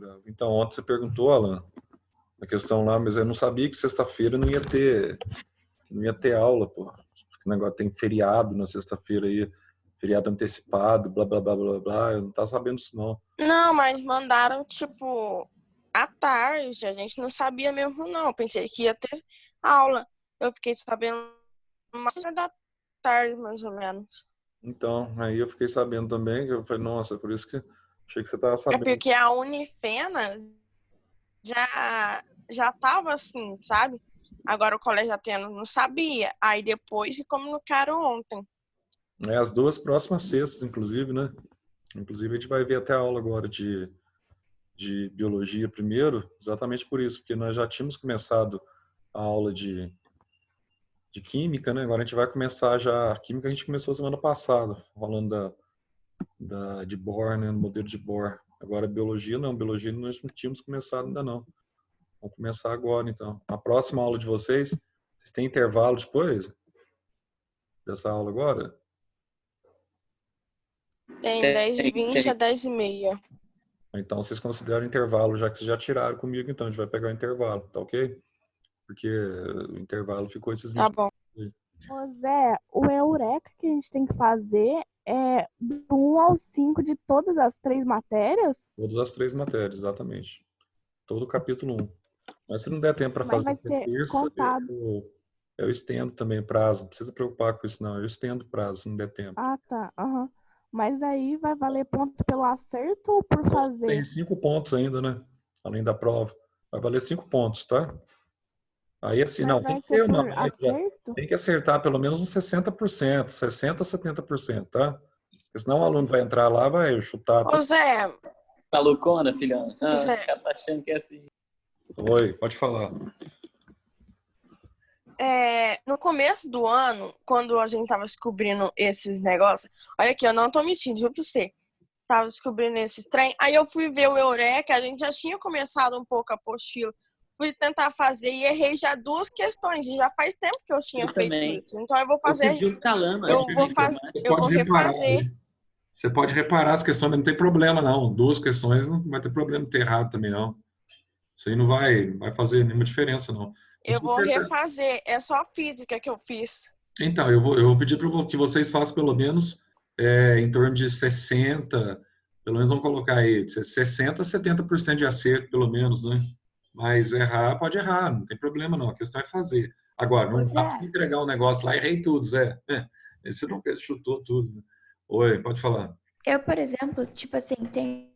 gravo. Então, ontem você perguntou, Alan, a questão lá, mas eu não sabia que sexta-feira não ia ter aula, pô. O negócio tem feriado na sexta-feira aí, feriado antecipado, blá, blá, blá, blá, blá. Eu não tava sabendo disso, não. Não, mas mandaram, tipo, à tarde. A gente não sabia mesmo, não. Pensei que ia ter aula. Eu fiquei sabendo mais da tarde, mais ou menos. Então, aí eu fiquei sabendo também, que eu falei, nossa, por isso que achei que você tava É sabendo. porque a Unifena já tava assim, sabe? Agora o Colégio Atena não sabia. Aí depois que comunicaram ontem. É as duas próximas sextas, inclusive, né? Inclusive, a gente vai ver até a aula agora de biologia primeiro, exatamente por isso, porque nós já tínhamos começado a aula de química, né? Agora a gente vai começar já. A química a gente começou semana passada, falando de Bohr, né? No modelo de Bohr. Agora biologia não, biologia nós não tínhamos começado ainda não. Vamos começar agora então. A próxima aula de vocês têm intervalo depois dessa aula agora? Tem 10h20 a 10h30. Então vocês consideram intervalo, já que vocês já tiraram comigo, então a gente vai pegar o intervalo, tá ok? Porque o intervalo ficou esses Tá 20 bom. minutos. Ô Zé, o Eureka que a gente tem que fazer é do 1 ao 5 de todas as 3 matérias? Todas as 3 matérias, exatamente. Todo o capítulo 1. Mas se não der tempo para Mas fazer vai até ser terça, contado. eu estendo também o prazo. Não precisa preocupar com isso, não. Eu estendo o prazo se não der tempo. Ah, tá. Aham. Mas aí vai valer ponto pelo acerto ou por Tem fazer? 5 pontos ainda, né? Além da prova. Vai valer 5 pontos, tá? Aí assim, Mas não, tem vai que ser ter uma por média. acerto? Tem que acertar pelo menos uns 60%, 60% a 70%, tá? Porque senão o aluno vai entrar lá, vai chutar. Ô Zé, Tá loucona, filhão? Ah, Zé, o cara tá achando que é assim. Oi, pode falar. no começo do ano, quando a gente tava descobrindo esses negócios, olha aqui, eu não tô mentindo, viu pra você? Tava descobrindo esses trem. Aí eu fui ver o Eureka, a gente já tinha começado um pouco a apostila. Fui tentar fazer e errei já 2 questões. E já faz tempo que eu tinha Eu feito também. isso. Então eu vou Eu fiz fazer, junto com a Lana, eu de vou fazer, informática. eu vou refazer. Você pode reparar as questões, mas não tem problema, não. 2 questões não vai ter problema ter errado também, não. Isso aí não vai fazer nenhuma diferença, não. Eu vou refazer. É só física que eu fiz. Então, eu vou pedir para que vocês façam pelo menos em torno de 60, pelo menos vamos colocar aí, 60 a 70% de acerto, pelo menos, né? Mas errar, pode errar, não tem problema, não. A questão é fazer. Agora, não Ô dá para você Zé, entregar um negócio lá, errei tudo, Zé. Você não chutou tudo, né? Oi, pode falar. Eu, por exemplo, tipo assim, tem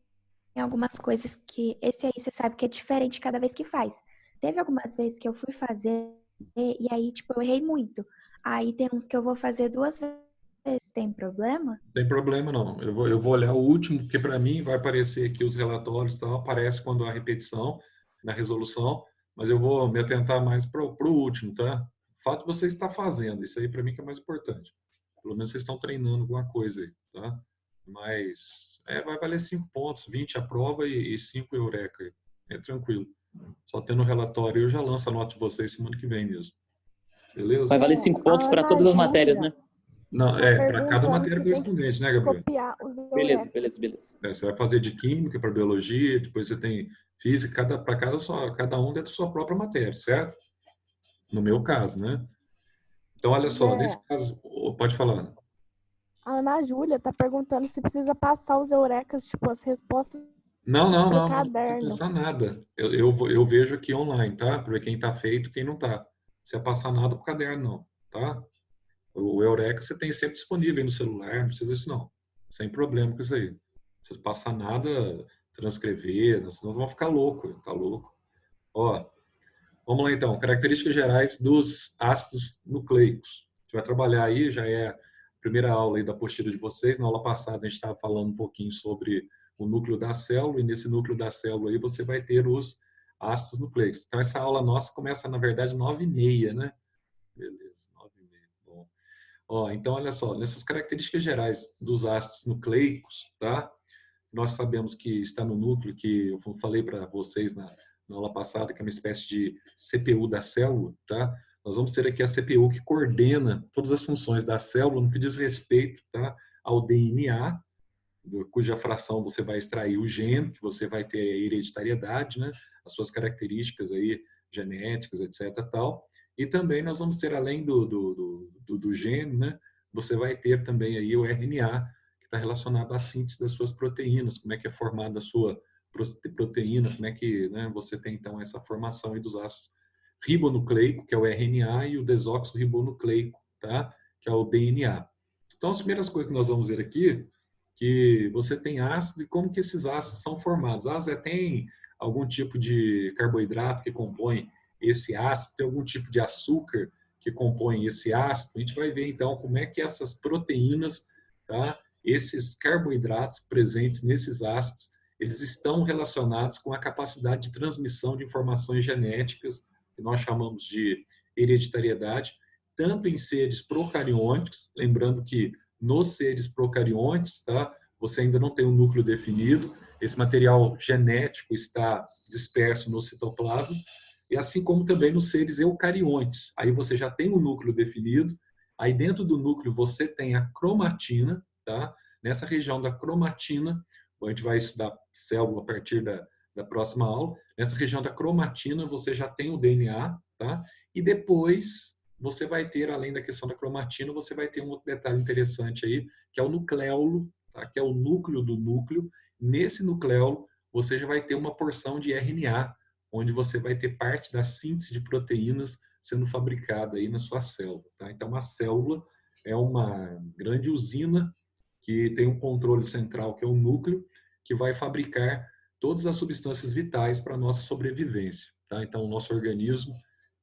algumas coisas que esse aí você sabe que é diferente cada vez que faz. Teve algumas vezes que eu fui fazer e aí, tipo, eu errei muito. Aí tem uns que eu vou fazer 2 vezes. Tem problema? Não tem problema, não. Eu vou olhar o último, porque para mim vai aparecer aqui os relatórios e tal, aparece quando há repetição na resolução, mas eu vou me atentar mais para o último, tá? O fato de você estar fazendo, isso aí para mim que é mais importante. Pelo menos vocês estão treinando alguma coisa aí, tá? Mas vai valer 5 pontos, 20 a prova e 5 eureka. É tranquilo. Só tendo o relatório, eu já lanço a nota de vocês semana que vem mesio. Beleza? Vai valer 5 pontos a para Ana todas as Júlia matérias, né? Não, tá para cada perguntando matéria se tem que correspondente, né, Gabriel? copiar os Beleza, Eurecas. beleza. Você vai fazer de química para biologia, depois você tem física, para cada um dentro da sua própria matéria, certo? No meu caso, né? Então, olha só, Zé, nesse caso, pode falar. a Ana Júlia tá perguntando se precisa passar os Eurecas, tipo, as respostas Não pro precisa caderno. passar nada. Eu vejo aqui online, tá? Para ver quem está feito e quem não está. Não precisa passar nada pro caderno, não, tá? O Eureka você tem sempre disponível aí no celular, não precisa disso, não. Sem problema com isso aí. Não precisa passar nada, transcrever, senão vão ficar louco, tá louco. Ó, vamos lá então, características gerais dos ácidos nucleicos. A gente vai trabalhar aí, já é a primeira aula aí da apostila de vocês. Na aula passada a gente estava falando um pouquinho sobre o núcleo da célula, e nesse núcleo da célula aí você vai ter os ácidos nucleicos. Então essa aula nossa começa, na verdade, 9h30, né? Beleza, 9h30. Bom. Ó, então, olha só, nessas características gerais dos ácidos nucleicos, tá? Nós sabemos que está no núcleo, que eu falei para vocês na aula passada, que é uma espécie de CPU da célula, tá? Nós vamos ter aqui a CPU que coordena todas as funções da célula no que diz respeito, tá, ao DNA, cuja fração você vai extrair o gene, que você vai ter a hereditariedade, né? As suas características aí genéticas, etc. Tal. E também nós vamos ter, além do gene, né? Você vai ter também aí o RNA, que está relacionado à síntese das suas proteínas, como é que é formada a sua proteína, como é que, né, você tem então essa formação aí dos ácidos ribonucleico, que é o RNA, e o desoxirribonucleico, tá? Que é o DNA. Então, as primeiras coisas que nós vamos ver aqui, que você tem ácidos e como que esses ácidos são formados. Tem algum tipo de carboidrato que compõe esse ácido, tem algum tipo de açúcar que compõe esse ácido. A gente vai ver, então, como é que essas proteínas, tá? Esses carboidratos presentes nesses ácidos, eles estão relacionados com a capacidade de transmissão de informações genéticas, que nós chamamos de hereditariedade, tanto em seres procariontes, lembrando que nos seres procariontes, tá, você ainda não tem um núcleo definido, esse material genético está disperso no citoplasma, e assim como também nos seres eucariontes. Aí você já tem um núcleo definido, aí dentro do núcleo você tem a cromatina, tá? Nessa região da cromatina, a gente vai estudar célula a partir da próxima aula. Nessa região da cromatina, você já tem o DNA, tá? E depois você vai ter, além da questão da cromatina, você vai ter um outro detalhe interessante aí, que é o nucleolo, tá? Que é o núcleo do núcleo. Nesse nucleolo, você já vai ter uma porção de RNA, onde você vai ter parte da síntese de proteínas sendo fabricada aí na sua célula, tá? Então, a célula é uma grande usina que tem um controle central, que é o núcleo, que vai fabricar todas as substâncias vitais para a nossa sobrevivência, tá? Então, o nosso organismo,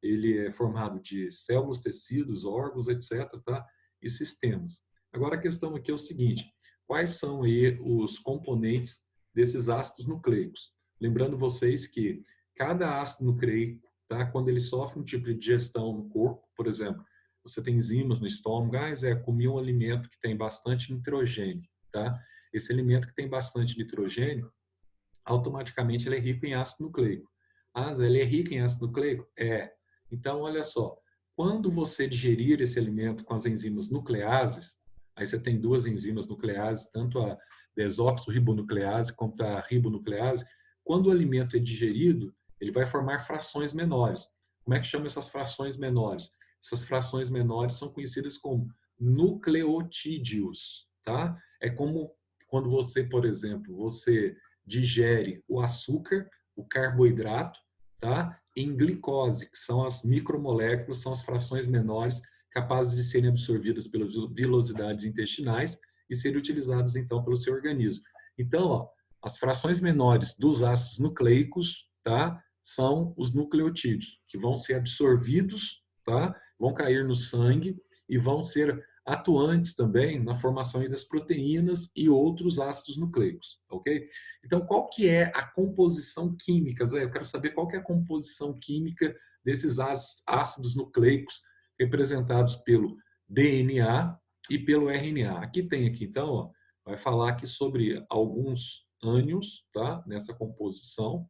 ele é formado de células, tecidos, órgãos, etc., tá? E sistemas. Agora, a questão aqui é o seguinte: quais são aí os componentes desses ácidos nucleicos? Lembrando vocês que cada ácido nucleico, tá? Quando ele sofre um tipo de digestão no corpo, por exemplo, você tem enzimas no estômago, comi um alimento que tem bastante nitrogênio, tá? Esse alimento que tem bastante nitrogênio, automaticamente ele é rico em ácido nucleico. Ele é rico em ácido nucleico? É. Então, olha só, quando você digerir esse alimento com as enzimas nucleases, aí você tem duas enzimas nucleases, tanto a desoxirribonuclease quanto a ribonuclease, quando o alimento é digerido, ele vai formar frações menores. Como é que chama essas frações menores? Essas frações menores são conhecidas como nucleotídeos, tá? É como quando você, por exemplo, você digere o açúcar, o carboidrato, tá? Em glicose, que são as micromoléculas, são as frações menores capazes de serem absorvidas pelas vilosidades intestinais e serem utilizadas, então, pelo seu organismo. Então, ó, as frações menores dos ácidos nucleicos, tá? São os nucleotídeos, que vão ser absorvidos, tá? Vão cair no sangue e vão ser atuantes também na formação das proteínas e outros ácidos nucleicos, ok? Então, qual que é a composição química, Zé? Eu quero saber qual que é a composição química desses ácidos nucleicos representados pelo DNA e pelo RNA. Aqui, então, ó, vai falar aqui sobre alguns ânions, tá? Nessa composição,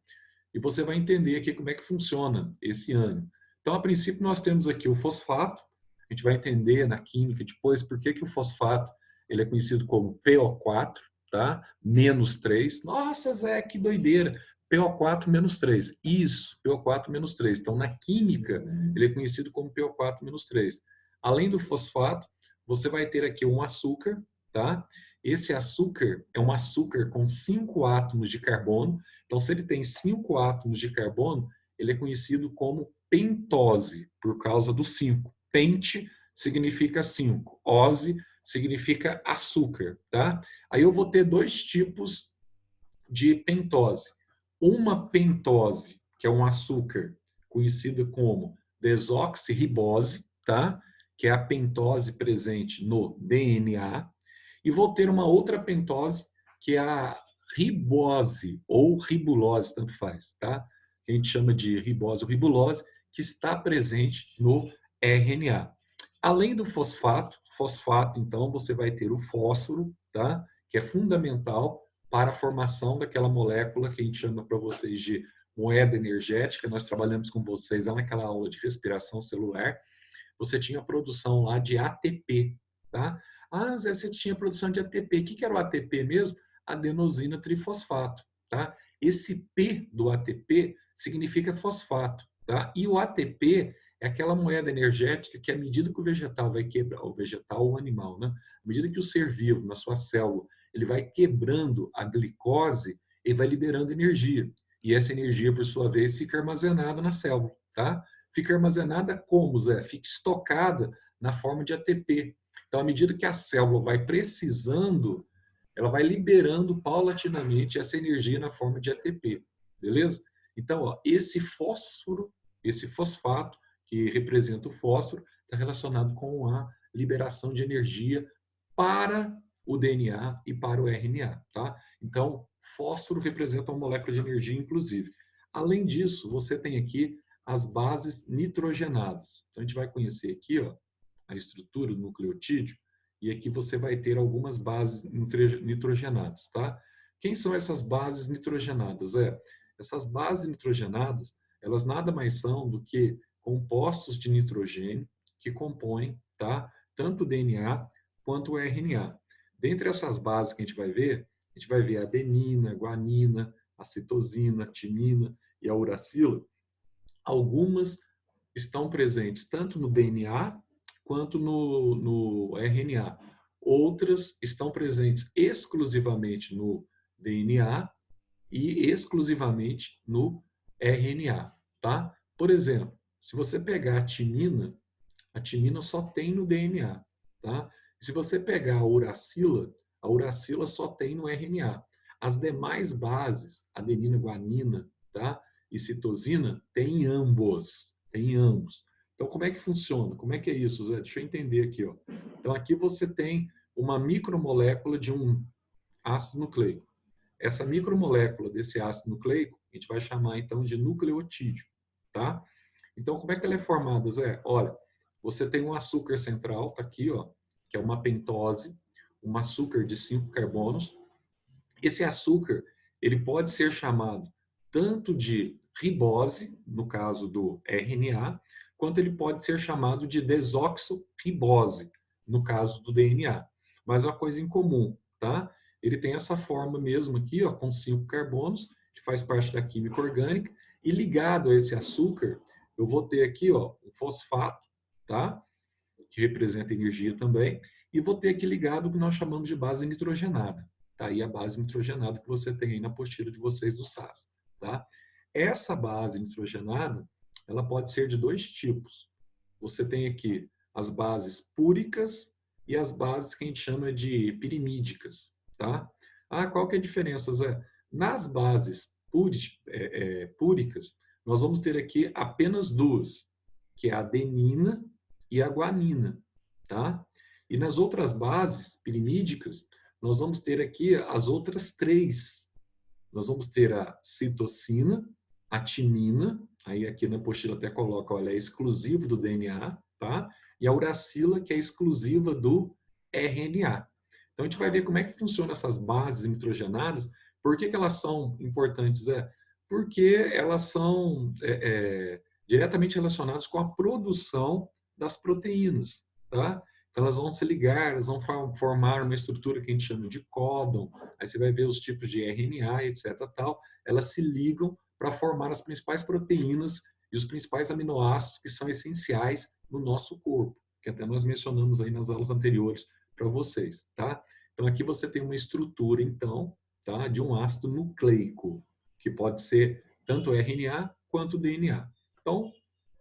e você vai entender aqui como é que funciona esse ânion. Então, a princípio, nós temos aqui o fosfato. A gente vai entender na química depois por que o fosfato ele é conhecido como PO4, tá? Menos 3. Nossa, Zé, que doideira. PO4 menos 3. Isso, PO4 menos 3. Então, na química, ele é conhecido como PO4 menos 3. Além do fosfato, você vai ter aqui um açúcar, tá? Esse açúcar é um açúcar com 5 átomos de carbono. Então, se ele tem 5 átomos de carbono, ele é conhecido como pentose, por causa do 5. Pente significa 5, ose significa açúcar, tá? Aí eu vou ter dois tipos de pentose. Uma pentose, que é um açúcar conhecido como desoxirribose, tá? Que é a pentose presente no DNA. E vou ter uma outra pentose, que é a ribose ou ribulose, tanto faz, tá? A gente chama de ribose ou ribulose, que está presente no RNA. Além do fosfato, então, você vai ter o fósforo, tá? Que é fundamental para a formação daquela molécula que a gente chama para vocês de moeda energética. Nós trabalhamos com vocês lá naquela aula de respiração celular. Você tinha a produção lá de ATP, tá? Ah, Zé, você tinha produção de ATP. O que era o ATP mesmo? Adenosina trifosfato, tá? Esse P do ATP significa fosfato, tá? E o ATP é aquela moeda energética que, à medida que o vegetal vai quebrar, o vegetal ou o animal, né? À medida que o ser vivo, na sua célula, ele vai quebrando a glicose, ele vai liberando energia. E essa energia, por sua vez, fica armazenada na célula, tá? Fica armazenada como, Zé? Fica estocada na forma de ATP. Então, à medida que a célula vai precisando, ela vai liberando paulatinamente essa energia na forma de ATP, beleza? Então, ó, esse fósforo, esse fosfato, que representa o fósforo, está relacionado com a liberação de energia para o DNA e para o RNA, tá? Então, fósforo representa uma molécula de energia, inclusive. Além disso, você tem aqui as bases nitrogenadas. Então, a gente vai conhecer aqui, ó, a estrutura do nucleotídeo, e aqui você vai ter algumas bases nitrogenadas, tá? Quem são essas bases nitrogenadas? Essas bases nitrogenadas, elas nada mais são do que compostos de nitrogênio que compõem, tá? Tanto o DNA quanto o RNA. Dentre essas bases que a gente vai ver a adenina, a guanina, a citosina, a timina e a uracila. Algumas estão presentes tanto no DNA quanto no RNA. Outras estão presentes exclusivamente no DNA e exclusivamente no RNA, tá? Por exemplo, se você pegar a timina só tem no DNA, tá? Se você pegar a uracila só tem no RNA. As demais bases, adenina, guanina, tá? E citosina, tem em ambos. Tem em ambos. Então, como é que funciona? Como é que é isso, Zé? Deixa eu entender aqui, ó. Então, aqui você tem uma micromolécula de um ácido nucleico. Essa micromolécula desse ácido nucleico, a gente vai chamar, então, de nucleotídeo, tá? Então, como é que ela é formada, Zé? Olha, você tem um açúcar central, tá aqui, ó, que é uma pentose, um açúcar de 5 carbonos. Esse açúcar, ele pode ser chamado tanto de ribose, no caso do RNA, quanto ele pode ser chamado de desoxirribose, no caso do DNA. Mas uma coisa em comum, tá? Ele tem essa forma mesmo aqui, ó, com 5 carbonos, que faz parte da química orgânica, e ligado a esse açúcar, eu vou ter aqui, ó, um fosfato, tá? Que representa energia também, e vou ter aqui ligado o que nós chamamos de base nitrogenada. Tá aí a base nitrogenada que você tem aí na apostila de vocês do SAS, tá? Essa base nitrogenada, ela pode ser de dois tipos. Você tem aqui as bases púricas e as bases que a gente chama de pirimídicas, tá? Ah, qual que é a diferença, Zé? Nas bases púricas, nós vamos ter aqui apenas duas, que é a adenina e a guanina, tá? E nas outras bases pirimídicas, nós vamos ter aqui as outras três. Nós vamos ter a citosina, a timina, aí aqui na apostila até coloca, olha, é exclusivo do DNA, tá? E a uracila, que é exclusiva do RNA. Então, a gente vai ver como é que funcionam essas bases nitrogenadas. Por que elas são importantes? Porque elas são diretamente relacionadas com a produção das proteínas, tá? Então, elas vão se ligar, elas vão formar uma estrutura que a gente chama de códon. Aí você vai ver os tipos de RNA, etc. Tal. Elas se ligam para formar as principais proteínas e os principais aminoácidos que são essenciais no nosso corpo, que até nós mencionamos aí nas aulas anteriores para vocês, tá? Então, aqui você tem uma estrutura, então, tá, de um ácido nucleico, que pode ser tanto RNA quanto DNA. Então,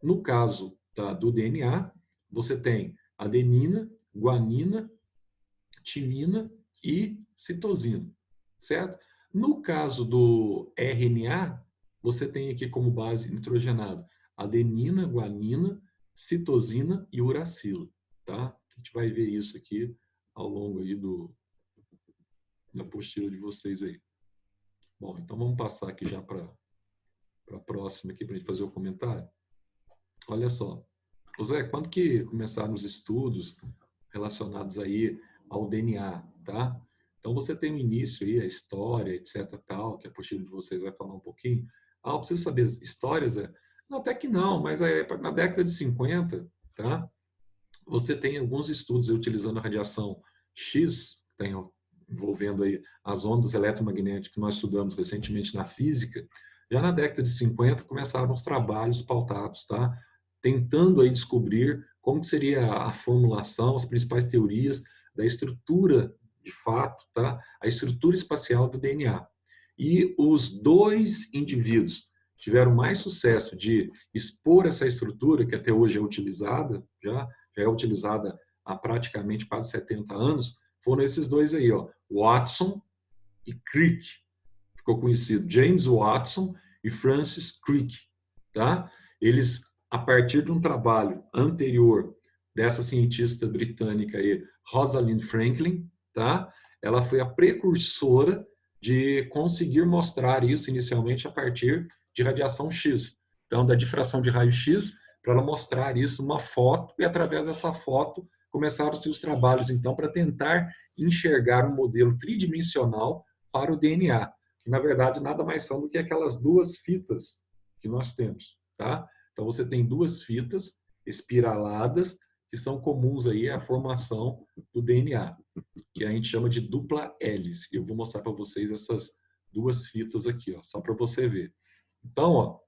no caso do DNA, você tem adenina, guanina, timina e citosina, certo? No caso do RNA, você tem aqui como base nitrogenada adenina, guanina, citosina e uracila, tá? A gente vai ver isso aqui ao longo aí da apostila de vocês aí. Bom, então vamos passar aqui já para a próxima aqui para a gente fazer o comentário. Olha só. Ô Zé, quando que começaram os estudos relacionados aí ao DNA, tá? Então você tem o início aí, a história, etc, tal, que a apostila de vocês vai falar um pouquinho. Ah, precisa saber as histórias, Não, até que não, mas na década de 50, tá? Você tem alguns estudos utilizando a radiação X, tem, envolvendo aí as ondas eletromagnéticas que nós estudamos recentemente na física, já na década de 50 começaram os trabalhos pautados, tá? Tentando aí descobrir como que seria a formulação, as principais teorias da estrutura, de fato, tá? A estrutura espacial do DNA. E os dois indivíduos tiveram mais sucesso de expor essa estrutura, que até hoje é utilizada, já é utilizada há praticamente quase 70 anos, foram esses dois aí, ó, Watson e Crick. Ficou conhecido, James Watson e Francis Crick, tá? Eles, a partir de um trabalho anterior dessa cientista britânica aí, Rosalind Franklin, tá? Ela foi a precursora de conseguir mostrar isso inicialmente a partir de radiação X. Então, da difração de raio-x, para ela mostrar isso numa foto, e através dessa foto começaram-se os trabalhos, então, para tentar enxergar um modelo tridimensional para o DNA, que na verdade nada mais são do que aquelas duas fitas que nós temos, tá? Então você tem duas fitas espiraladas que são comuns aí à formação do DNA, que a gente chama de dupla hélice. Eu vou mostrar para vocês essas duas fitas aqui, ó, só para você ver. Então, ó,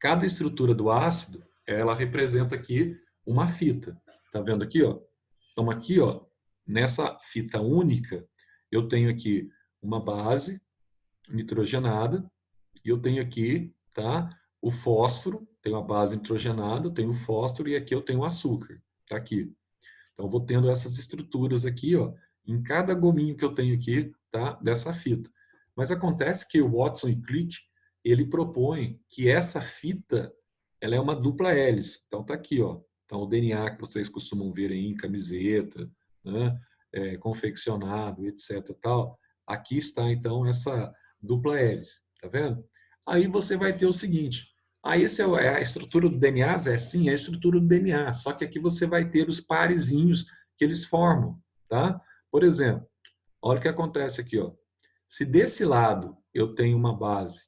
cada estrutura do ácido, ela representa aqui uma fita. Tá vendo aqui, ó? Então aqui, ó, nessa fita única, eu tenho aqui uma base nitrogenada e eu tenho aqui, tá, o fósforo, tenho a base nitrogenada, tenho o fósforo e aqui eu tenho o açúcar, tá aqui. Então eu vou tendo essas estruturas aqui, ó, em cada gominho que eu tenho aqui, tá, dessa fita. Mas acontece que o Watson e Crick, ele propõe que essa fita, ela é uma dupla hélice. Então tá aqui, ó. Então o DNA que vocês costumam ver aí em camiseta, né, confeccionado, etc, tal. Aqui está então essa dupla hélice, tá vendo? Aí você vai ter o seguinte, aí essa é a estrutura do DNA, sim, é a estrutura do DNA, só que aqui você vai ter os parezinhos que eles formam, tá? Por exemplo, olha o que acontece aqui, ó. Se desse lado eu tenho uma base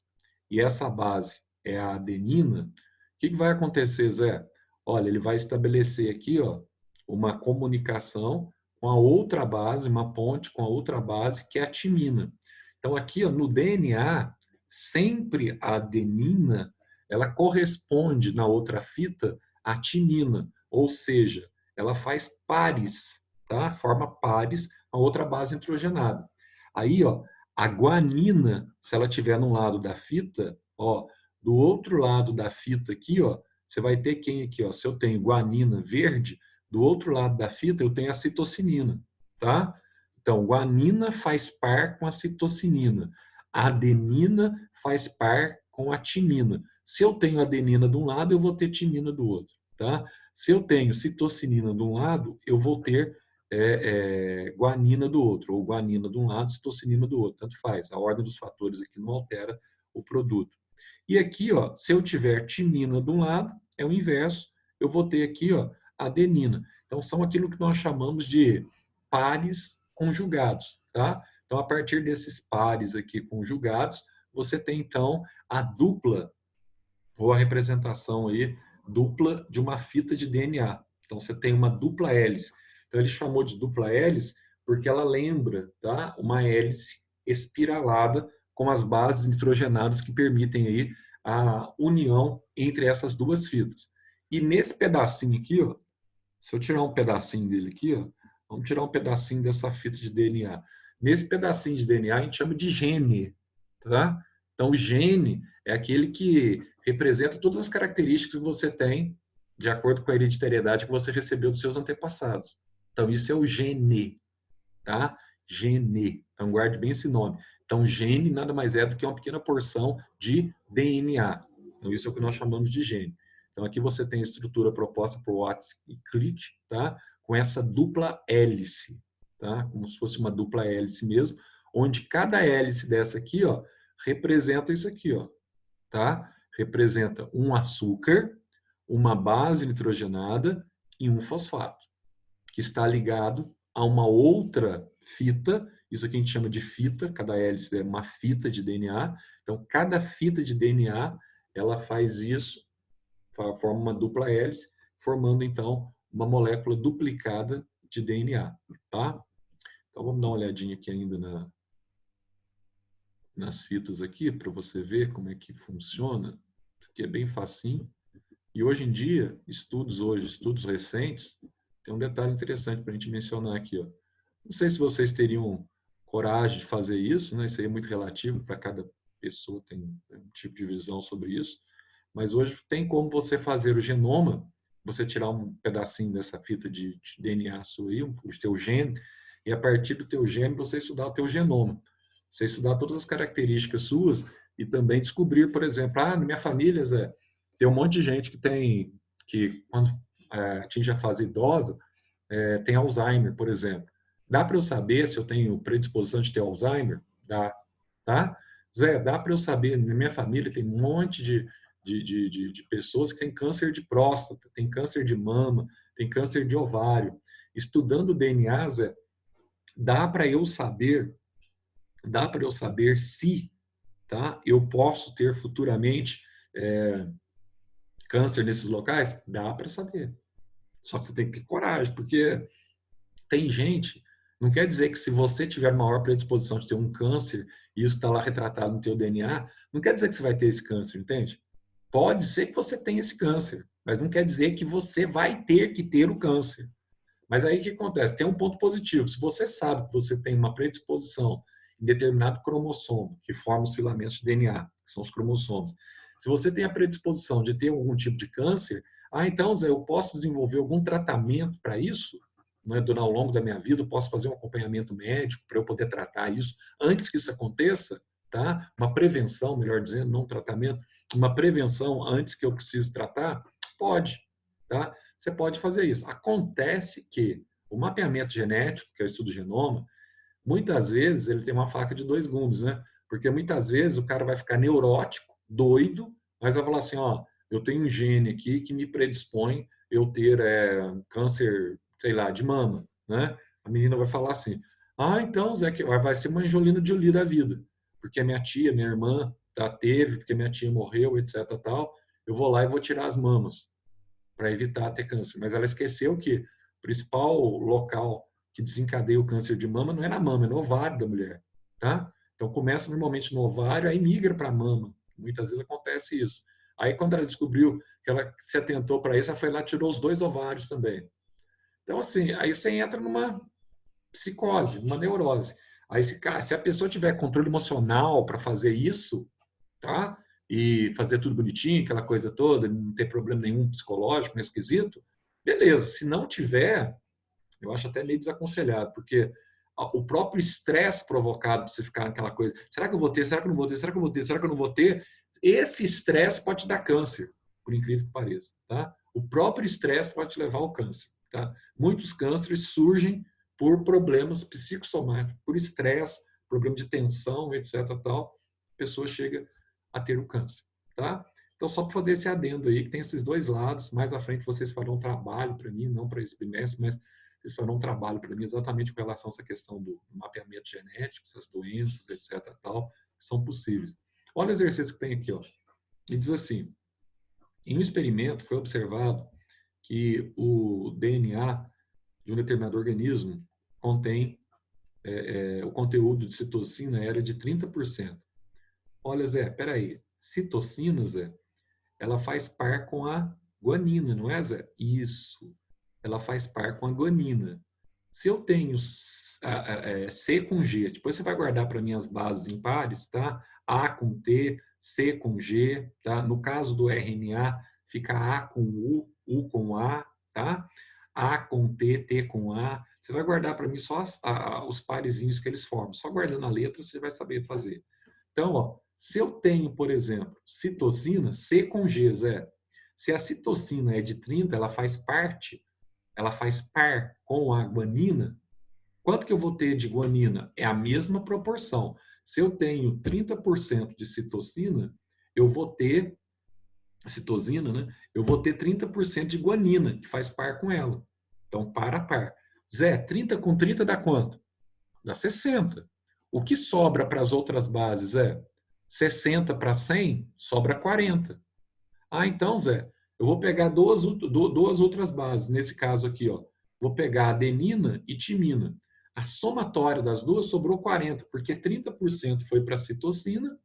e essa base é a adenina, o que vai acontecer, Zé? Olha, ele vai estabelecer aqui, ó, uma comunicação com a outra base, uma ponte com a outra base, que é a timina. Então, aqui, ó, no DNA, sempre a adenina, ela corresponde na outra fita à timina, ou seja, ela faz pares, tá? Forma pares com a outra base nitrogenada. Aí, ó, a guanina, se ela estiver no lado da fita, ó, do outro lado da fita aqui, ó, você vai ter quem aqui, ó? Se eu tenho guanina verde, do outro lado da fita eu tenho a citocinina, tá? Então, guanina faz par com a citocinina. A adenina faz par com a timina. Se eu tenho adenina de um lado, eu vou ter timina do outro, tá? Se eu tenho citocinina de um lado, eu vou ter guanina do outro, ou guanina de um lado, citocinina do outro, tanto faz. A ordem dos fatores aqui não altera o produto. E aqui, ó, se eu tiver timina de um lado, é o inverso, eu vou ter aqui, ó, adenina. Então, são aquilo que nós chamamos de pares conjugados, tá? Então, a partir desses pares aqui conjugados, você tem, então, a dupla, ou a representação aí, dupla de uma fita de DNA. Então, você tem uma dupla hélice. Então, ele chamou de dupla hélice porque ela lembra, tá, uma hélice espiralada com as bases nitrogenadas que permitem aí a união entre essas duas fitas. E nesse pedacinho aqui, ó, se eu tirar um pedacinho dele aqui, ó, vamos tirar um pedacinho dessa fita de DNA. Nesse pedacinho de DNA a gente chama de gene, tá? Então o gene é aquele que representa todas as características que você tem de acordo com a hereditariedade que você recebeu dos seus antepassados. Então isso é o gene, tá? Gene. Então guarde bem esse nome. Então gene nada mais é do que uma pequena porção de DNA. Então isso é o que nós chamamos de gene. Então aqui você tem a estrutura proposta por Watson e Crick, tá? Com essa dupla hélice, tá? Como se fosse uma dupla hélice mesmo, onde cada hélice dessa aqui, ó, representa isso aqui, ó, tá? Representa um açúcar, uma base nitrogenada e um fosfato, que está ligado a uma outra fita, isso aqui a gente chama de fita, cada hélice é uma fita de DNA, então cada fita de DNA, ela faz isso, forma uma dupla hélice, formando então uma molécula duplicada de DNA, tá? Então, vamos dar uma olhadinha aqui ainda nas fitas aqui, para você ver como é que funciona. Isso aqui é bem facinho. E hoje em dia, estudos recentes, tem um detalhe interessante para a gente mencionar aqui, ó. Não sei se vocês teriam coragem de fazer isso, né? Isso aí é muito relativo, para cada pessoa tem um tipo de visão sobre isso. Mas hoje tem como você fazer o genoma, você tirar um pedacinho dessa fita de DNA sua aí, o teu gene, e a partir do teu gene você estudar o teu genoma. Você estudar todas as características suas e também descobrir, por exemplo, na minha família, Zé, tem um monte de gente que quando atinge a fase idosa, tem Alzheimer, por exemplo. Dá para eu saber se eu tenho predisposição de ter Alzheimer? Dá, tá? Zé, dá para eu saber, na minha família tem um monte de pessoas que têm câncer de próstata, tem câncer de mama, tem câncer de ovário. Estudando o DNA, Zé, dá para eu saber se, tá, eu posso ter futuramente câncer nesses locais? Dá para saber. Só que você tem que ter coragem, porque tem gente, não quer dizer que se você tiver maior predisposição de ter um câncer, e isso está lá retratado no teu DNA, não quer dizer que você vai ter esse câncer, entende? Pode ser que você tenha esse câncer, mas não quer dizer que você vai ter que ter o câncer. Mas aí o que acontece? Tem um ponto positivo. Se você sabe que você tem uma predisposição em determinado cromossomo, que forma os filamentos de DNA, que são os cromossomos, se você tem a predisposição de ter algum tipo de câncer, então, Zé, eu posso desenvolver algum tratamento para isso? Não é, ao longo da minha vida, eu posso fazer um acompanhamento médico para eu poder tratar isso antes que isso aconteça, tá? Uma prevenção, melhor dizendo, não um tratamento, uma prevenção antes que eu precise tratar? Pode, tá? Você pode fazer isso. Acontece que o mapeamento genético, que é o estudo do genoma, muitas vezes ele tem uma faca de dois gumes, né? Porque muitas vezes o cara vai ficar neurótico, doido, mas vai falar assim, ó, eu tenho um gene aqui que me predispõe eu ter câncer, sei lá, de mama, né? A menina vai falar assim, então, Zé, que vai ser uma Angelina Jolie da vida, porque minha tia, minha irmã teve, porque minha tia morreu, etc, tal, eu vou lá e vou tirar as mamas para evitar ter câncer. Mas ela esqueceu que o principal local que desencadeia o câncer de mama não é na mama, é no ovário da mulher, tá? Então começa normalmente no ovário, aí migra para a mama. Muitas vezes acontece isso. Aí quando ela descobriu que ela se atentou para isso, ela foi lá e tirou os 2 ovários também. Então assim, aí você entra numa psicose, numa neurose. Aí se a pessoa tiver controle emocional para fazer isso, tá? E fazer tudo bonitinho, aquela coisa toda, não ter problema nenhum psicológico, nem esquisito, beleza. Se não tiver, eu acho até meio desaconselhado, porque o próprio estresse provocado por você ficar naquela coisa, será que eu vou ter, será que eu não vou ter, será que eu vou ter, será que eu não vou ter, esse estresse pode te dar câncer, por incrível que pareça, tá? O próprio estresse pode te levar ao câncer, tá? Muitos cânceres surgem por problemas psicossomáticos, por estresse, problema de tensão, etc, tal, a pessoa chega a ter o câncer, tá? Então, só para fazer esse adendo aí, que tem esses dois lados, mais à frente vocês farão um trabalho para mim, não para esse bimestre, mas vocês farão um trabalho para mim exatamente com relação a essa questão do mapeamento genético, essas doenças, etc, tal, que são possíveis. Olha o exercício que tem aqui, ó. Ele diz assim, em um experimento foi observado que o DNA de um determinado organismo contém o conteúdo de citocina era de 30%. Olha, Zé, peraí. Citocina, Zé, ela faz par com a guanina, não é, Zé? Isso. Ela faz par com a guanina. Se eu tenho C com G, depois você vai guardar para mim as bases em pares, tá? A com T, C com G, tá? No caso do RNA, fica A com U com A, tá? A com T, T com A. Você vai guardar para mim só os parezinhos que eles formam. Só guardando a letra, você vai saber fazer. Então, ó, se eu tenho, por exemplo, citocina, C com G, Zé. Se a citocina é de 30, ela faz par com a guanina. Quanto que eu vou ter de guanina? É a mesma proporção. Se eu tenho 30% de citocina, eu vou ter citosina, né? Eu vou ter 30% de guanina, que faz par com ela. Então, par a par. Zé, 30 com 30 dá quanto? Dá 60. O que sobra para as outras bases é 60 para 100, sobra 40. Então, Zé, eu vou pegar duas outras bases. Nesse caso aqui, ó, vou pegar adenina e timina. A somatória das duas sobrou 40, porque 30% foi para a citocina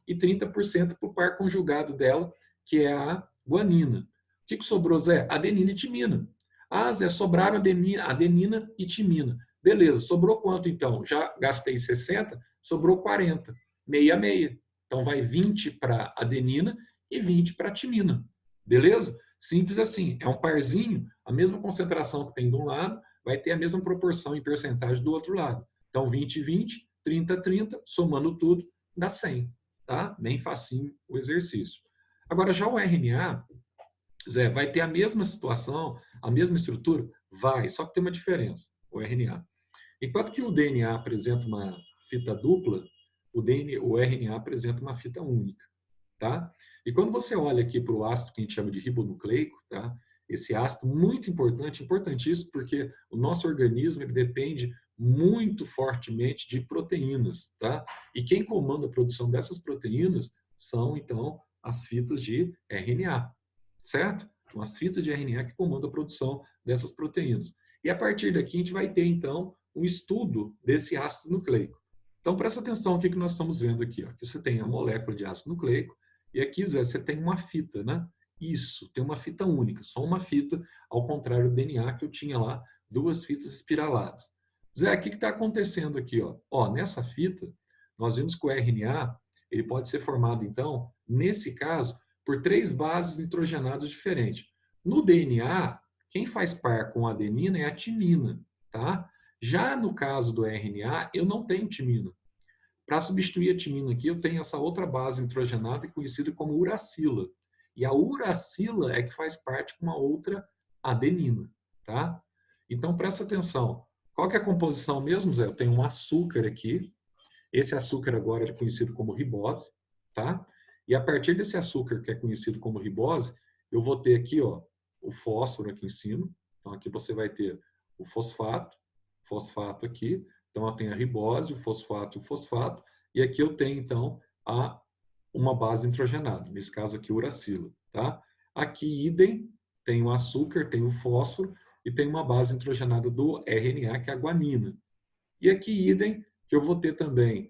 e 30% para o par conjugado dela, que é a guanina. O que sobrou, Zé? Adenina e timina. Ah, Zé, sobraram adenina e timina. Beleza, sobrou quanto então? Já gastei 60, sobrou 40. Meia, meia. Então vai 20 para adenina e 20 para timina. Beleza? Simples assim. É um parzinho, a mesma concentração que tem de um lado, vai ter a mesma proporção em percentagem do outro lado. Então 20, 20, 30, 30, somando tudo, dá 100. Tá? Bem facinho o exercício. Agora, já o RNA, Zé, vai ter a mesma situação, a mesma estrutura? Vai, só que tem uma diferença, o RNA. Enquanto que o DNA apresenta uma fita dupla, o RNA apresenta uma fita única. Tá? E quando você olha aqui para o ácido que a gente chama de ribonucleico, tá? Esse ácido muito importante, importantíssimo, porque o nosso organismo ele depende muito fortemente de proteínas, tá? E quem comanda a produção dessas proteínas são, então, as fitas de RNA, certo? São as fitas de RNA que comandam a produção dessas proteínas. E a partir daqui a gente vai ter, então, um estudo desse ácido nucleico. Então, presta atenção no que nós estamos vendo aqui. Ó. Aqui você tem a molécula de ácido nucleico, e aqui, Zé, você tem uma fita, né? Isso, tem uma fita única, só uma fita, ao contrário do DNA que eu tinha lá, duas fitas espiraladas. Zé, o que está acontecendo aqui? Ó, nessa fita, nós vimos que o RNA ele pode ser formado, então, nesse caso, por 3 bases nitrogenadas diferentes. No DNA, quem faz par com a adenina é a timina, tá? Já no caso do RNA, eu não tenho timina. Para substituir a timina aqui, eu tenho essa outra base nitrogenada conhecida como uracila. E a uracila é que faz parte com uma outra adenina, tá? Então, presta atenção. Qual que é a composição mesmo, Zé? Eu tenho um açúcar aqui. Esse açúcar agora é conhecido como ribose, tá? E a partir desse açúcar que é conhecido como ribose, eu vou ter aqui, ó, o fósforo aqui em cima. Então, aqui você vai ter o fosfato aqui. Então, eu tenho a ribose, o fosfato e o fosfato. E aqui eu tenho, então, uma base nitrogenada. Nesse caso aqui, uracila. Tá? Aqui, idem, tem o açúcar, tem o fósforo e tem uma base nitrogenada do RNA, que é a guanina. E aqui, idem, que eu vou ter também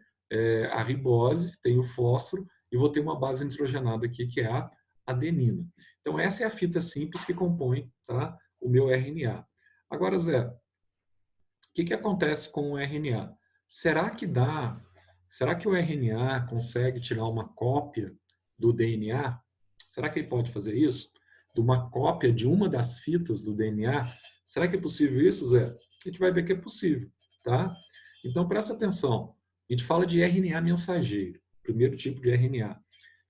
a ribose, tem o fósforo e vou ter uma base nitrogenada aqui, que é a adenina. Então, essa é a fita simples que compõe, tá, o meu RNA. Agora, Zé, o que acontece com o RNA? Será que o RNA consegue tirar uma cópia do DNA? Será que ele pode fazer isso? De uma cópia de uma das fitas do DNA? Será que é possível isso, Zé? A gente vai ver que é possível, tá? Então, presta atenção. A gente fala de RNA mensageiro, primeiro tipo de RNA. O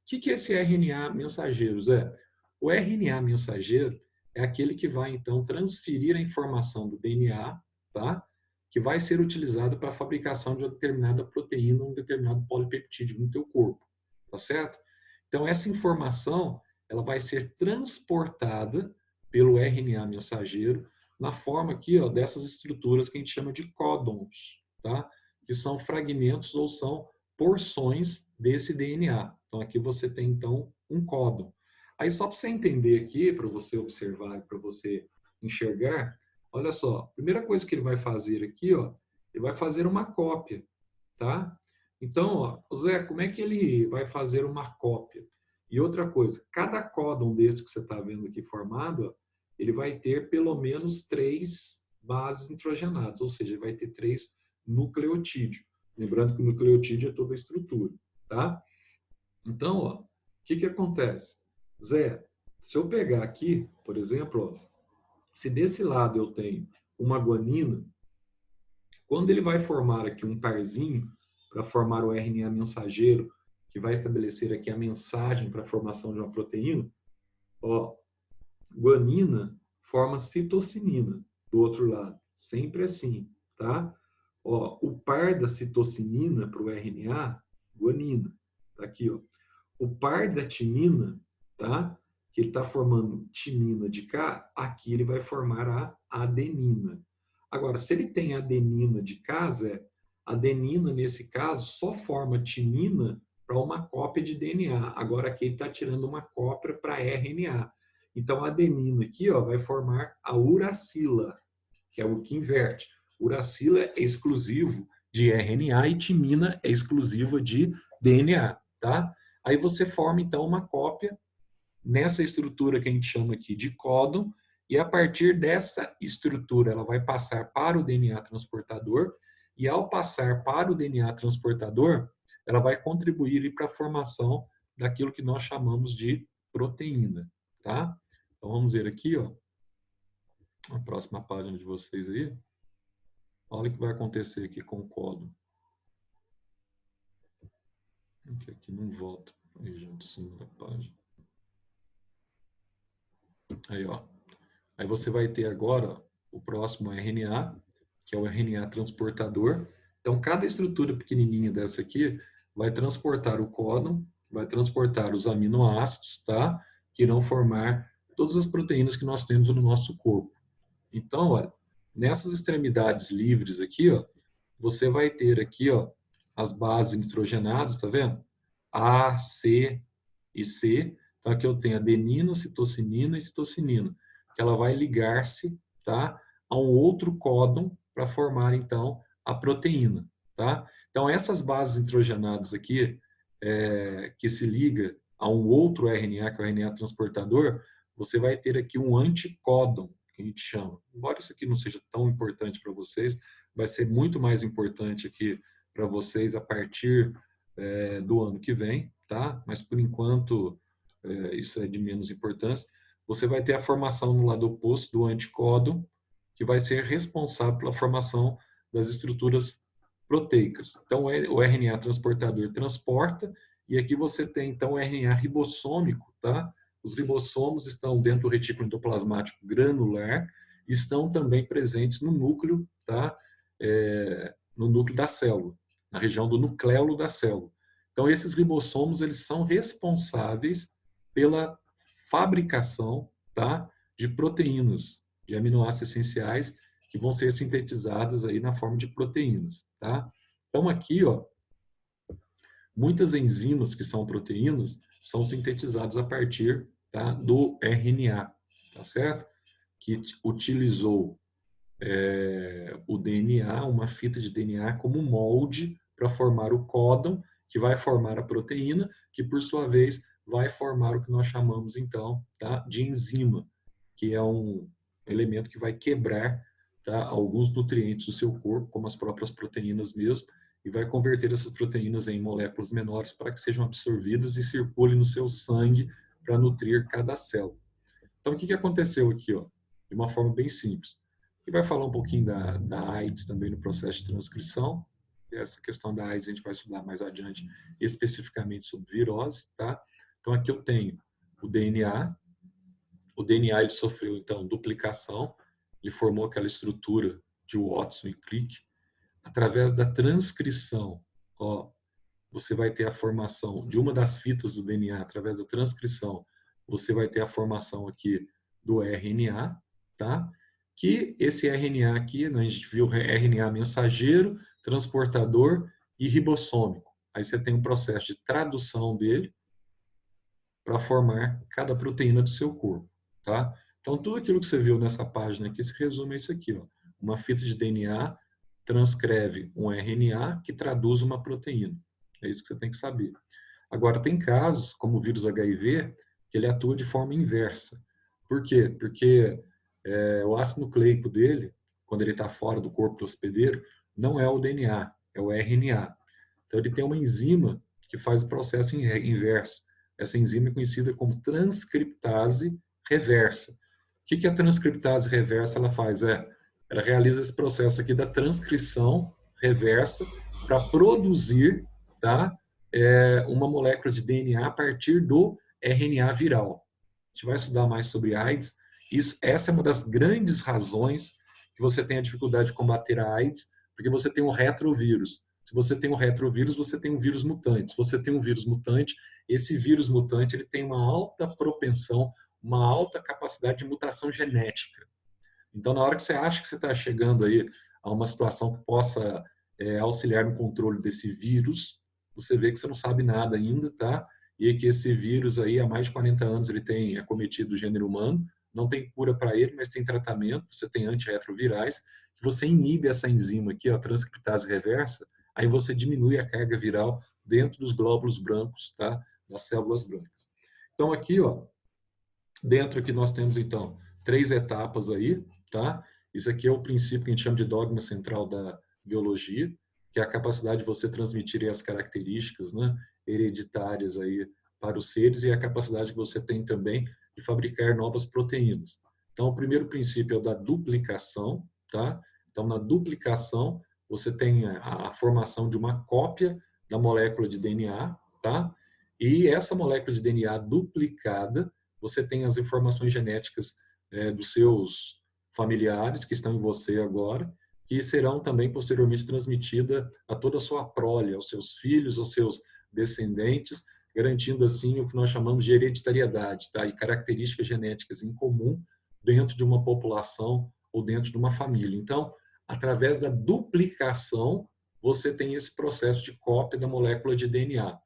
que é esse RNA mensageiro, Zé? O RNA mensageiro é aquele que vai, então, transferir a informação do DNA, tá? Que vai ser utilizado para a fabricação de uma determinada proteína, um determinado polipeptídeo no teu corpo, tá certo? Então, essa informação, ela vai ser transportada pelo RNA mensageiro na forma aqui, ó, dessas estruturas que a gente chama de códons, tá? Que são fragmentos ou são porções desse DNA. Então, aqui você tem, então, um códon. Aí, só para você entender aqui, para você observar, para você enxergar, olha só, a primeira coisa que ele vai fazer aqui, ó, ele vai fazer uma cópia, tá? Então, ó, Zé, como é que ele vai fazer uma cópia? E outra coisa, cada códon desse que você está vendo aqui formado, ó, ele vai ter pelo menos 3 bases nitrogenadas, ou seja, ele vai ter 3 nucleotídeos. Lembrando que o nucleotídeo é toda a estrutura, tá? Então, ó, o que acontece? Zé, se eu pegar aqui, por exemplo, ó, se desse lado eu tenho uma guanina, quando ele vai formar aqui um parzinho para formar o RNA mensageiro, que vai estabelecer aqui a mensagem para a formação de uma proteína, ó, guanina forma citocinina do outro lado. Sempre assim, tá? Ó, o par da citocinina para o RNA, guanina. Tá aqui, ó. O par da timina, tá? Que ele está formando timina de cá, aqui ele vai formar a adenina. Agora, se ele tem adenina de cá, Zé, adenina, nesse caso, só forma timina para uma cópia de DNA. Agora, aqui ele está tirando uma cópia para RNA. Então, a adenina aqui, ó, vai formar a uracila, que é o que inverte. Uracila é exclusivo de RNA e timina é exclusiva de DNA, tá? Aí você forma, então, uma cópia nessa estrutura que a gente chama aqui de códon, e a partir dessa estrutura ela vai passar para o DNA transportador, e ao passar para o DNA transportador, ela vai contribuir para a formação daquilo que nós chamamos de proteína, tá? Então vamos ver aqui, ó, a próxima página de vocês aí. Olha o que vai acontecer aqui com o códon. Aqui não volta. Aí, gente, cima da página. Aí, ó. Aí você vai ter agora ó, o próximo RNA, que é o RNA transportador. Então, cada estrutura pequenininha dessa aqui vai transportar o códon, vai transportar os aminoácidos, tá? Que irão formar todas as proteínas que nós temos no nosso corpo. Então, olha, nessas extremidades livres aqui, ó, você vai ter aqui, ó, as bases nitrogenadas, tá vendo? A, C e C. Então, aqui eu tenho adenina, citocinina e citocinina, que ela vai ligar-se, tá, a um outro códon para formar, então, a proteína, tá? Então, essas bases nitrogenadas aqui, que se liga a um outro RNA, que é o RNA transportador, você vai ter aqui um anticódon, que a gente chama. Embora isso aqui não seja tão importante para vocês, vai ser muito mais importante aqui para vocês a partir do ano que vem, tá? Mas, por enquanto, isso é de menos importância. Você vai ter a formação no lado oposto do anticódon, que vai ser responsável pela formação das estruturas proteicas. Então, o RNA transportador transporta, e aqui você tem, então, o RNA ribossômico, tá? Os ribossomos estão dentro do retículo endoplasmático granular, estão também presentes no núcleo, tá? No núcleo da célula, na região do nucleolo da célula. Então, esses ribossomos, eles são responsáveis pela fabricação, tá, de proteínas, de aminoácidos essenciais que vão ser sintetizadas aí na forma de proteínas, tá? Então aqui, ó, muitas enzimas que são proteínas são sintetizadas a partir, tá, do RNA, tá certo? Que utilizou o DNA, uma fita de DNA como molde para formar o códon, que vai formar a proteína, que por sua vez vai formar o que nós chamamos, então, tá, de enzima, que é um elemento que vai quebrar, tá, alguns nutrientes do seu corpo, como as próprias proteínas mesmo, e vai converter essas proteínas em moléculas menores para que sejam absorvidas e circulem no seu sangue para nutrir cada célula. Então, o que aconteceu aqui, ó? De uma forma bem simples. E vai falar um pouquinho da AIDS também no processo de transcrição. Essa questão da AIDS a gente vai estudar mais adiante, especificamente sobre virose, tá? Então, aqui eu tenho o DNA. O DNA ele sofreu, então, duplicação. Ele formou aquela estrutura de Watson e Crick. Através da transcrição, ó, você vai ter a formação de uma das fitas do DNA. Através da transcrição, você vai ter a formação aqui do RNA, tá? Que esse RNA aqui, né, a gente viu RNA mensageiro, transportador e ribossômico. Aí você tem um processo de tradução dele para formar cada proteína do seu corpo, tá? Então, tudo aquilo que você viu nessa página aqui se resume a isso aqui, ó. Uma fita de DNA transcreve um RNA que traduz uma proteína. É isso que você tem que saber. Agora, tem casos, como o vírus HIV, que ele atua de forma inversa. Por quê? Porque o ácido nucleico dele, quando ele está fora do corpo do hospedeiro, não é o DNA, é o RNA. Então, ele tem uma enzima que faz o processo inverso. Essa enzima é conhecida como transcriptase reversa. O que a transcriptase reversa ela faz? Ela realiza esse processo aqui da transcrição reversa para produzir, tá, uma molécula de DNA a partir do RNA viral. A gente vai estudar mais sobre AIDS. Essa é uma das grandes razões que você tem a dificuldade de combater a AIDS, porque você tem um retrovírus. Se você tem um retrovírus, você tem um vírus mutante. Se você tem um vírus mutante, esse vírus mutante ele tem uma alta propensão, uma alta capacidade de mutação genética. Então, na hora que você acha que você está chegando aí a uma situação que possa auxiliar no controle desse vírus, você vê que você não sabe nada ainda, tá? E que esse vírus aí, há mais de 40 anos, ele tem acometido o gênero humano, não tem cura para ele, mas tem tratamento, você tem antirretrovirais, que você inibe essa enzima aqui, a transcriptase reversa, aí você diminui a carga viral dentro dos glóbulos brancos, tá? Das células brancas. Então aqui, ó, dentro aqui nós temos então 3 etapas aí, tá? Isso aqui é o princípio que a gente chama de dogma central da biologia, que é a capacidade de você transmitir as características, né, hereditárias aí para os seres e a capacidade que você tem também de fabricar novas proteínas. Então, o primeiro princípio é o da duplicação, tá? Então, na duplicação, você tem a formação de uma cópia da molécula de DNA, tá? E essa molécula de DNA duplicada, você tem as informações genéticas dos seus familiares que estão em você agora, que serão também posteriormente transmitidas a toda a sua prole, aos seus filhos, aos seus descendentes, garantindo assim o que nós chamamos de hereditariedade, tá? E características genéticas em comum dentro de uma população ou dentro de uma família. Então, através da duplicação, você tem esse processo de cópia da molécula de DNA.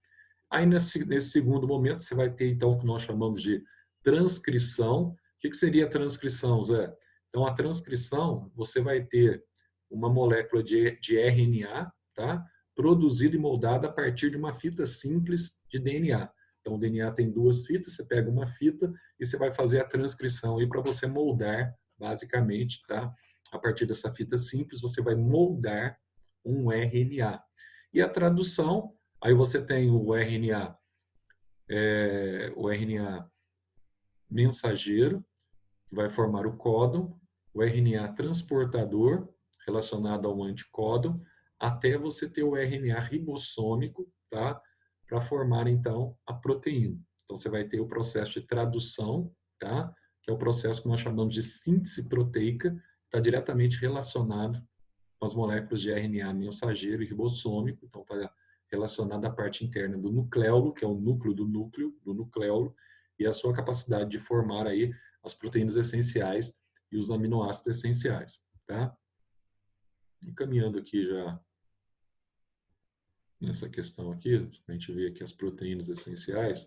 Aí, nesse segundo momento, você vai ter, então, o que nós chamamos de transcrição. O que seria a transcrição, Zé? Então, a transcrição, você vai ter uma molécula de RNA, tá? Produzida e moldada a partir de uma fita simples de DNA. Então, o DNA tem 2 fitas, você pega uma fita e você vai fazer a transcrição aí para você moldar, basicamente, tá? A partir dessa fita simples, você vai moldar um RNA. E a tradução, aí você tem o RNA mensageiro, que vai formar o códon, o RNA transportador, relacionado ao anticódon, até você ter o RNA ribossômico, tá? Para formar, então, a proteína. Então, você vai ter o processo de tradução, tá? Que é o processo que nós chamamos de síntese proteica, está diretamente relacionado com as moléculas de RNA mensageiro e ribossômico, então está relacionado à parte interna do nucleolo, que é o núcleo do núcleo, do nucleolo, e a sua capacidade de formar aí as proteínas essenciais e os aminoácidos essenciais, tá? E caminhando aqui já nessa questão aqui, a gente vê aqui as proteínas essenciais.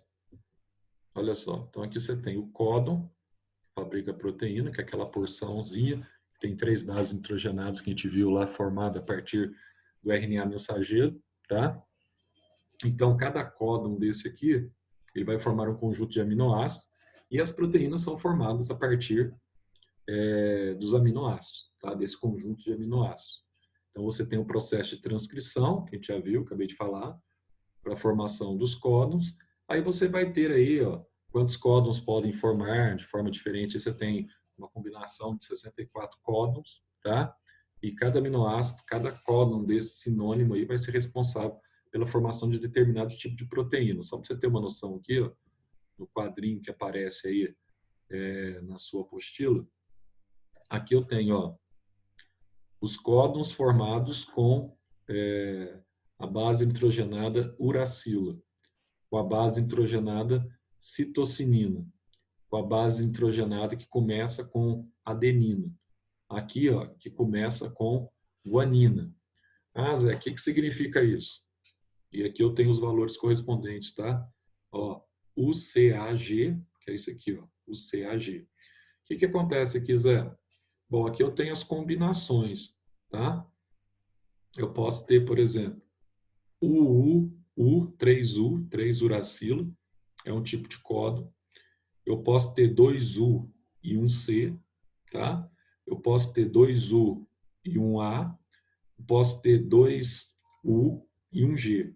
Olha só, então aqui você tem o códon, fabrica a proteína, que é aquela porçãozinha, que tem 3 bases nitrogenadas que a gente viu lá formada a partir do RNA mensageiro, tá? Então, cada códon desse aqui, ele vai formar um conjunto de aminoácidos e as proteínas são formadas a partir dos aminoácidos, tá? Desse conjunto de aminoácidos. Então, você tem o processo de transcrição, que a gente já viu, acabei de falar, para a formação dos códons. Aí você vai ter aí, ó, quantos códons podem formar de forma diferente. Você tem uma combinação de 64 códons, tá? E cada aminoácido, cada códon desse sinônimo aí vai ser responsável pela formação de determinado tipo de proteína. Só para você ter uma noção aqui, ó, no quadrinho que aparece aí na sua apostila, aqui eu tenho, ó, os códons formados com a base nitrogenada uracila, com a base nitrogenada citocinina, com a base nitrogenada que começa com adenina. Aqui, ó, que começa com guanina. Ah, Zé, o que significa isso? E aqui eu tenho os valores correspondentes, tá? Ó, o CAG, que é isso aqui, ó, o CAG. O que acontece aqui, Zé? Bom, aqui eu tenho as combinações, tá? Eu posso ter, por exemplo, U3U, 3-uracilo, é um tipo de códon. Eu posso ter 2U e 1C, tá? Eu posso ter 2U e 1A. Eu posso ter 2U e 1G.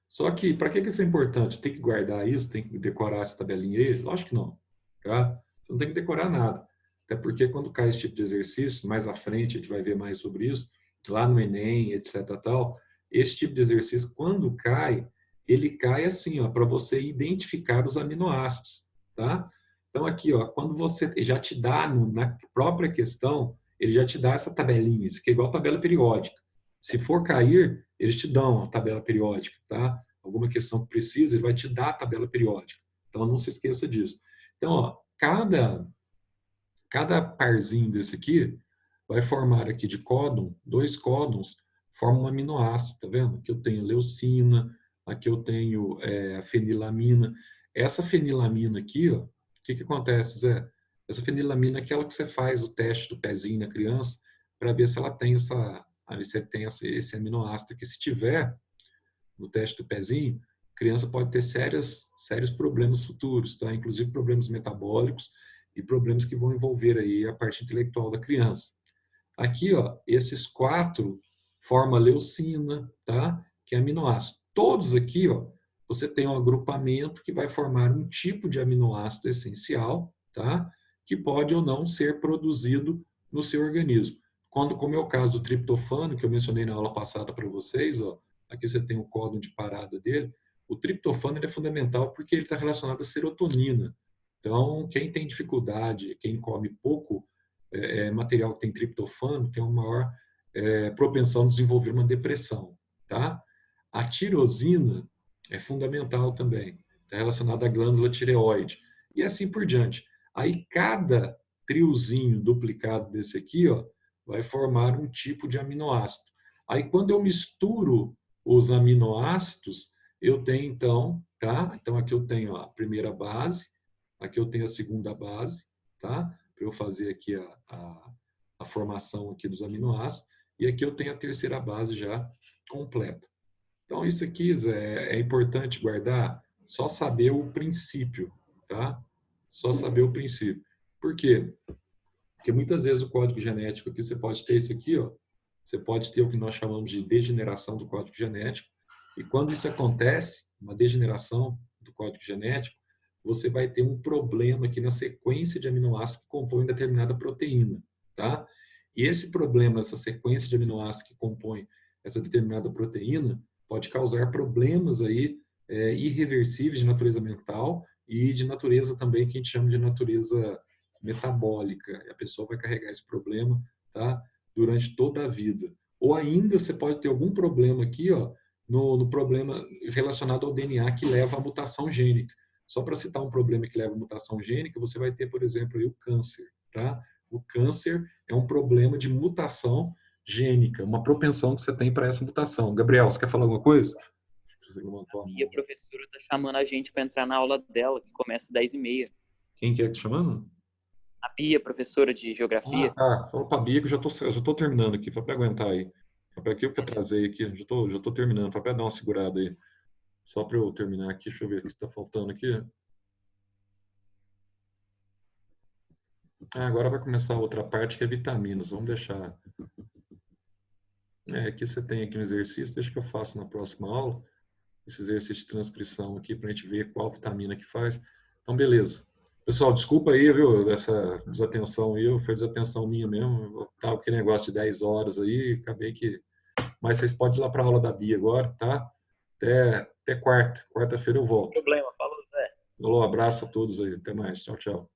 Só que, para que isso é importante? Tem que guardar isso? Tem que decorar essa tabelinha aí? Lógico que não, tá? Você não tem que decorar nada. Até porque quando cai esse tipo de exercício, mais à frente a gente vai ver mais sobre isso, lá no Enem, etc. tal, esse tipo de exercício, quando cai, ele cai assim, ó, para você identificar os aminoácidos, tá? Então aqui, ó, quando você já te dá na própria questão, ele já te dá essa tabelinha, isso aqui é igual tabela periódica. Se for cair, eles te dão a tabela periódica, tá? Alguma questão que precisa, ele vai te dar a tabela periódica. Então não se esqueça disso. Então, ó, cada parzinho desse aqui vai formar aqui de códon, 2 códons, formam um aminoácido, tá vendo? Aqui eu tenho leucina, aqui eu tenho a fenilamina. Essa fenilamina aqui, ó, o que acontece, Zé? Essa fenilamina é aquela que você faz o teste do pezinho na criança, para ver se ela tem esse aminoácido aqui. Se tiver, no teste do pezinho, a criança pode ter sérios problemas futuros, tá? Inclusive problemas metabólicos e problemas que vão envolver aí a parte intelectual da criança. Aqui, ó, esses 4 formam a leucina, tá? Que é aminoácido. Todos aqui, ó, você tem um agrupamento que vai formar um tipo de aminoácido essencial, tá? Que pode ou não ser produzido no seu organismo. Como é o caso do triptofano, que eu mencionei na aula passada para vocês, ó, aqui você tem o códon de parada dele. O triptofano ele é fundamental porque ele está relacionado à serotonina. Então, quem tem dificuldade, quem come pouco material que tem triptofano, tem uma maior propensão a desenvolver uma depressão. Tá? A tirosina é fundamental também, está relacionada à glândula tireoide. E assim por diante. Aí, cada triozinho duplicado desse aqui, ó, vai formar um tipo de aminoácido. Aí, quando eu misturo os aminoácidos, eu tenho, então, tá? Então, aqui eu tenho a primeira base, aqui eu tenho a segunda base, tá? Para eu fazer aqui a formação aqui dos aminoácidos, e aqui eu tenho a terceira base já completa. Então, isso aqui, Zé, é importante guardar, só saber o princípio, tá? Só saber o princípio. Por quê? Porque muitas vezes o código genético aqui, você pode ter isso aqui, ó, você pode ter o que nós chamamos de degeneração do código genético, e quando isso acontece, uma degeneração do código genético, você vai ter um problema aqui na sequência de aminoácidos que compõem determinada proteína, tá? E esse problema, essa sequência de aminoácidos que compõem essa determinada proteína, pode causar problemas aí irreversíveis de natureza mental e de natureza também que a gente chama de natureza metabólica. E a pessoa vai carregar esse problema, tá? Durante toda a vida. Ou ainda você pode ter algum problema aqui, ó, no problema relacionado ao DNA que leva à mutação gênica. Só para citar um problema que leva à mutação gênica, você vai ter, por exemplo, aí o câncer, tá? O câncer é um problema de mutação gênica, uma propensão que você tem para essa mutação. Gabriel, você quer falar alguma coisa? E a professora está chamando a gente para entrar na aula dela, que começa às 10h30. Quem que é que tá chamando? A Bia, professora de geografia. Ah, tá. Fala para a Bia que eu já tô terminando aqui, para aguentar aí. Para que eu atrasei aqui, já tô terminando, para dar uma segurada aí. Só para eu terminar aqui, deixa eu ver o que está faltando aqui. Agora vai começar a outra parte que é vitaminas. Vamos deixar. Aqui você tem aqui um exercício, deixa que eu faço na próxima aula. Esse exercício de transcrição aqui para a gente ver qual vitamina que faz. Então, beleza. Pessoal, desculpa aí, viu, dessa desatenção aí, foi desatenção minha mesmo. Eu tava com aquele negócio de 10 horas aí, acabei que... Mas vocês podem ir lá para a aula da Bia agora, tá? Até quarta. Quarta-feira eu volto. Não tem problema, falou, Zé. Falou, abraço a todos aí. Até mais. Tchau, tchau.